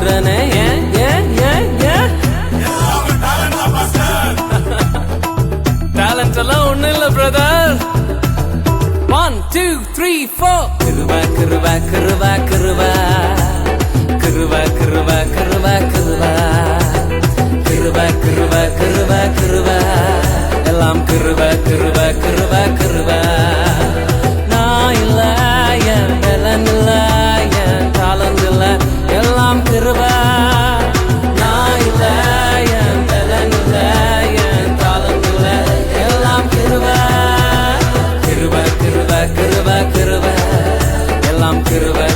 பாக்குறனே ஏன் ஏன் ஏன் ஏன் டேலண்ட் எல்லாம் ஒண்ணு இல்ல பிரதர். 1 2 3 4 கிருவா கிருவா கிருவா கிருவா கிருவா கிருவா கிருவா கிருவா கிருவா கிருவா கிருவா கிருவா எல்லாம் கிருவா கிருவா கிருவா கிருவா. நான் இல்ல என் பலன் இல்ல என் டாலண்ட் இல்ல எல்லாம் கிருவா. நான் இல்ல என் பலன் இல்ல என் டாலண்ட் இல்ல எல்லாம் கிருவா. கிருவா கிருவா கிருவா கிருவா எல்லாம் கிருவா